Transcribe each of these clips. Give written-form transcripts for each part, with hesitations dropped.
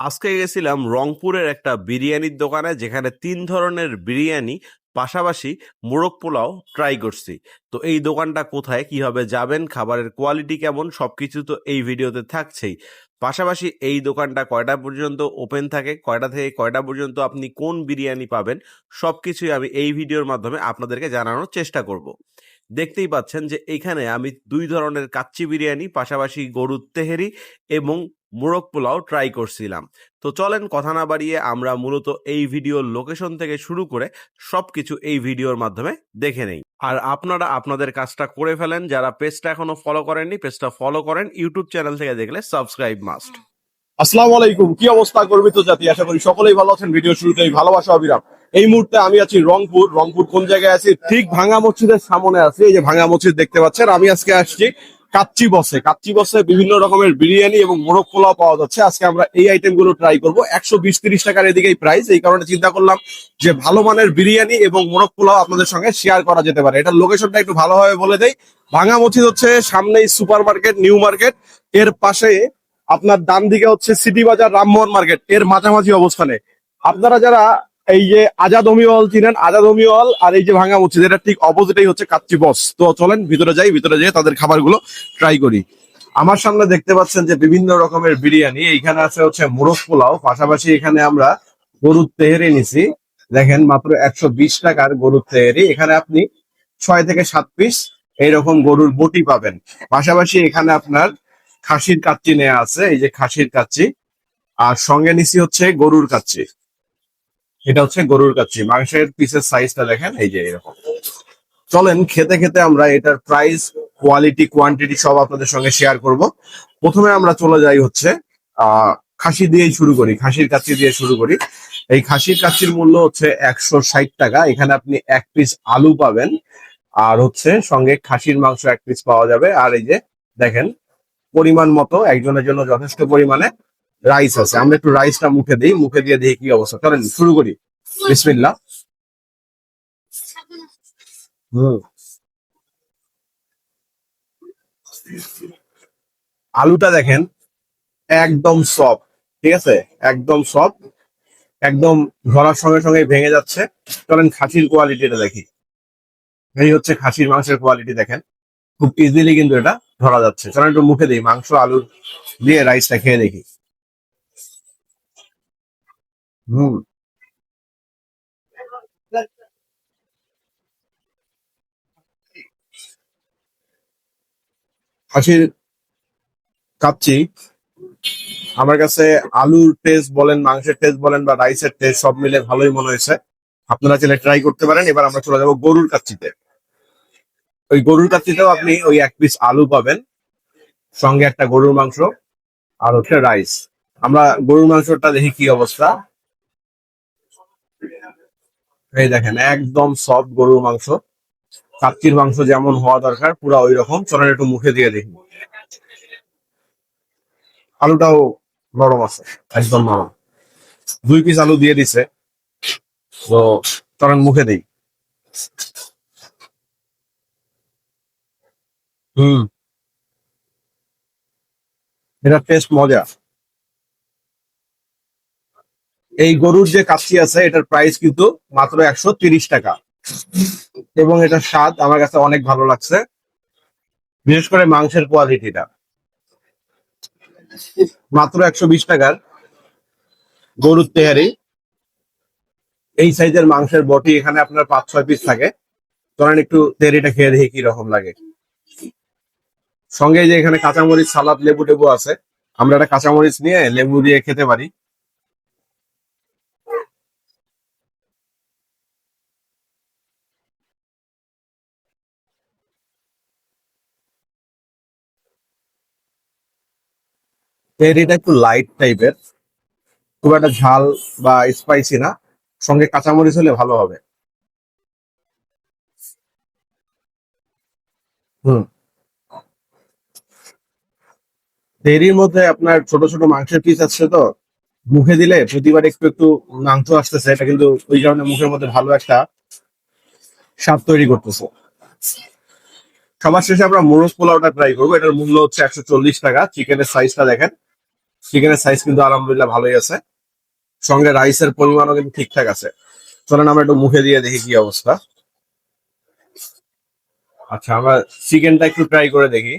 আজকে গেছিলাম রংপুরের একটা বিরিয়ানির দোকানে, যেখানে ৩ ধরনের বিরিয়ানি পাশাপাশি মোরগ পোলাও ট্রাই করছি। তো এই দোকানটা কোথায়, কিভাবে যাবেন, খাবারের কোয়ালিটি কেমন, সবকিছু তো এই ভিডিওতে থাকছেই। পাশাপাশি এই দোকানটা কয়টা পর্যন্ত ওপেন থাকে, কয়টা থেকে কয়টা পর্যন্ত আপনি কোন বিরিয়ানি পাবেন, সবকিছুই আমি এই ভিডিওর মাধ্যমে আপনাদেরকে জানানোর চেষ্টা করব। দেখতেই পাচ্ছেন যে এইখানে আমি ২ ধরনের কাচ্চি বিরিয়ানি, পাশাপাশি গরুর তেহেরি এবং মোরগ পোলাও ট্রাই করছিলাম। তো চলেন কথা না বাড়িয়ে আমরা মূলত এই ভিডিওর লোকেশন থেকে শুরু করে সবকিছু এই ভিডিওর মাধ্যমে দেখে নেই। আর আপনারা আপনাদের কাজটা করে ফেলেন, যারা পেজটা এখনো ফলো করেননি পেজটা ফলো করেন, ইউটিউব চ্যানেল থেকে দেখলে সাবস্ক্রাইব মাস্ট। আসসালামু আলাইকুম। কি অবস্থা গর্বিত জাতি, আশা করি সকলেই ভালো আছেন। ভিডিও শুরুতেই ভালোবাসা অবিরাম। এই মুহূর্তে আমি আছি রংপুর কোন জায়গায় আছি? ঠিক ভাঙা মসজিদের সামনে আছি। এই যে ভাঙা মসজিদ দেখতে পাচ্ছেন। আমি আজকে আসছি কাচ্চি বসে বিভিন্ন রকমের বিরিয়ানি এবং মোরগ পোলাও পাওয়া যাচ্ছে। আজকে আমরা এই আইটেম গুলো ট্রাই করবো। 120-30 টাকার এদিকেই প্রাইস। এই কারণে চিন্তা করলাম যে ভালো মানের বিরিয়ানি এবং মোরগ পোলাও আপনাদের সঙ্গে শেয়ার করা যেতে পারে। এটার লোকেশনটা একটু ভালোভাবে বলে দেই। ভাঙা মসজিদ হচ্ছে সামনেই সুপার মার্কেট, নিউ মার্কেট, এর পাশে আপনার ডান দিকে হচ্ছে সিটি বাজার, রামমোহন মার্কেট, এর মাঝামাঝি অবস্থানে। আপনারা যারা এই যে আজাদ হল চিনেন, আজাদ হল আর এই যে ভাঙা মসজিদ, এটা ঠিক অপোজিটেই হচ্ছে কাচ্চি বস। তো চলেন ভিতরে যাই, ভিতরে যেয়ে তাদের খাবারগুলো ট্রাই করি। আমার সামনে দেখতে পাচ্ছেন যে বিভিন্ন রকমের বিরিয়ানি। এইখানে আছে হচ্ছে মোরগ পোলাও, পাশাপাশি এখানে আমরা গরুর তেহেরি নিছি। দেখেন মাত্র 120 টাকার গরুর তেহেরি। এখানে আপনি 6 থেকে 7 পিস এইরকম গরুর বটি পাবেন। পাশাপাশি এখানে আপনার খাসির কাচ্চি নেওয়া আছে, এই যে খাসির কাচ্চি। আর সঙ্গে নিছি হচ্ছে গরুর কাচ্চি। এটা হচ্ছে গরুর কাচ্চি। মাংসের পিসের সাইজটা দেখেন, এই যে এরকম। চলেন খেতে খেতে আমরা এটার প্রাইস, কোয়ালিটি, কোয়ান্টিটি সব আপনাদের সঙ্গে শেয়ার করব। প্রথমে আমরা চলে যাই হচ্ছে খাসি দিয়েই শুরু করি, খাসির কাচ্চি দিয়ে শুরু করি। এই খাসির কাচ্চির মূল্য হচ্ছে 160 টাকা। এখানে আপনি 1 পিস আলু পাবেন, আর হচ্ছে সঙ্গে খাসির মাংস 1 পিস পাওয়া যাবে। আর এই যে দেখেন, পরিমাণ মতো একজনের জন্য যথেষ্ট পরিমাণে রাইস আছে। আমরা একটু রাইসটা মুখে দিই, মুখে দিয়ে দেখি কি অবস্থা। চলেন শুরু করি। বিসমিল্লাহ। হুম, আলুটা দেখেন একদম সফট, ঠিক আছে, একদম সফট, একদম ধরার সঙ্গে সঙ্গে ভেঙে যাচ্ছে। চলেন খাসির কোয়ালিটিটা দেখি। এই হচ্ছে খাসির মাংসের কোয়ালিটি, দেখেন খুব ইজিলি কিন্তু এটা ধরা যাচ্ছে। চলেন একটু মুখে দিই, মাংস আলু দিয়ে রাইসটা খেয়ে দেখি। হুম, খাসির কাচ্চি আমার কাছে আলুর টেস্ট বলেন, মাংসের টেস্ট বলেন, বা রাইসের টেস্ট, সব মিলে ভালোই মনে হয়েছে। আপনারা চাইলে ট্রাই করতে পারেন। এবার আমরা চলে যাবো গরুর কাচ্চিতে। ওই গরুর কাচ্চিতেও আপনি ওই 1 পিস আলু পাবেন, সঙ্গে একটা গরুর মাংস, আর হচ্ছে রাইস। আমরা গরুর মাংসটা দেখি কি অবস্থা। এই দেখেন একদম সফট গরুর মাংস, কাচ্চির মাংস যেমন হওয়া দরকার পুরো ওই রকম। চলেন একটু মুখে দিয়ে দেখি। আলুটাও নরম আছে, একদম নরম। 2 পিস আলু দিয়ে দিছে। তো চলেন মুখে দিই। হুম, এটা টেস্ট মজা। এই গরুর যে কাচ্চি আছে এটার প্রাইস কিন্তু মাত্র 130 টাকা, এবং এটার স্বাদ আমার কাছে অনেক ভালো লাগছে, বিশেষ করে মাংসের কোয়ালিটিটা। মাত্র 120 টাকার গরুর তেহারি, এই সাইজের মাংসের বটি এখানে আপনার 5-6 পিস থাকে। ধরেন একটু তেহারিটা খেয়ে দেখি কি রকম লাগে। সঙ্গে যে এখানে কাঁচামরিচ, সালাদ, লেবু টেবু আছে। আমরা একটা কাঁচামরিচ নিয়ে লেবু দিয়ে খেতে পারি। তেহারিটা একটু লাইট টাইপের, খুব একটা ঝাল বা স্পাইসি না। সঙ্গে কাঁচামরিচ হলে ভালো হবে। হুম, তেহারির মধ্যে আপনার ছোট ছোট মাংসের পিস আছে, তো মুখে দিলে প্রতিবার একটু একটু মাংস আসতেছে। এটা কিন্তু ওই কারণে মুখের মধ্যে ভালো একটা স্বাদ তৈরি করতেছে। সবার শেষে আমরা মোরগ পোলাওটা ট্রাই করবো। এটার মূল্য হচ্ছে 140 টাকা। চিকেনের সাইজটা দেখেন, চিকেনের সাইজ কিন্তু আলহামদুলিল্লাহ ভালোই আছে, সঙ্গে রাইসের পরিমাণও কিন্তু ঠিকঠাক আছে। চলেন আমরা একটু মুখে দিয়ে দেখি কি অবস্থা। আচ্ছা, আমরা চিকেনটা একটু ট্রাই করে দেখি।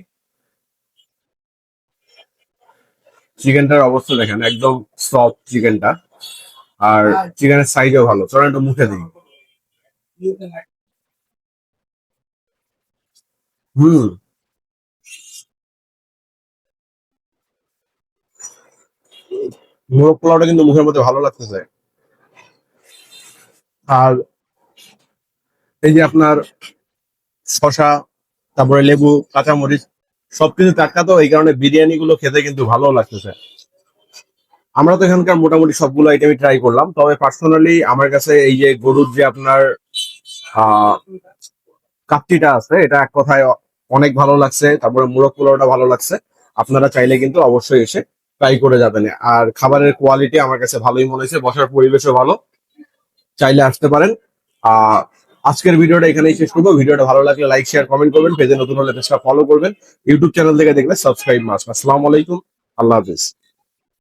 চিকেনটার অবস্থা দেখেন, একদম সফট চিকেনটা, আর চিকেনের সাইজও ভালো। চলেন একটু মুখে দিই। হুম, মোরগ পোলাওটা কিন্তু মুখের মধ্যে ভালো লাগতেছে। আর এই যে আপনার শসা, তারপরে লেবু, কাঁচামরিচ সবকিছু টাটকা, তো এই কারণে বিরিয়ানি গুলো খেতে কিন্তু ভালো লাগতেছে। আমরা তো এখানকার মোটামুটি সবগুলো আইটেমই ট্রাই করলাম, তবে পার্সোনালি আমার কাছে এই যে গরুর যে আপনার আহ কাচ্চিটা আছে, এটা এক কথায় অনেক ভালো লাগছে। তারপরে মোরগ পোলাওটা ভালো লাগছে। আপনারা চাইলে কিন্তু অবশ্যই এসে ট্রাই করে যাবেন। আর খাবারের কোয়ালিটি আমার কাছে ভালোই মনে হয়েছে, বসার পরিবেশও ভালো, চাইলে আসতে পারেন। আহ আজকের ভিডিওটা এখানেই শেষ করবো। ভিডিওটা ভালো লাগলে লাইক, শেয়ার, কমেন্ট করবেন। পেজে নতুন হলে পেজটা ফলো করবেন। ইউটিউব চ্যানেল থেকে দেখলে সাবস্ক্রাইব মাস্ট। আসসালামু আলাইকুম, আল্লাহ হাফিজ।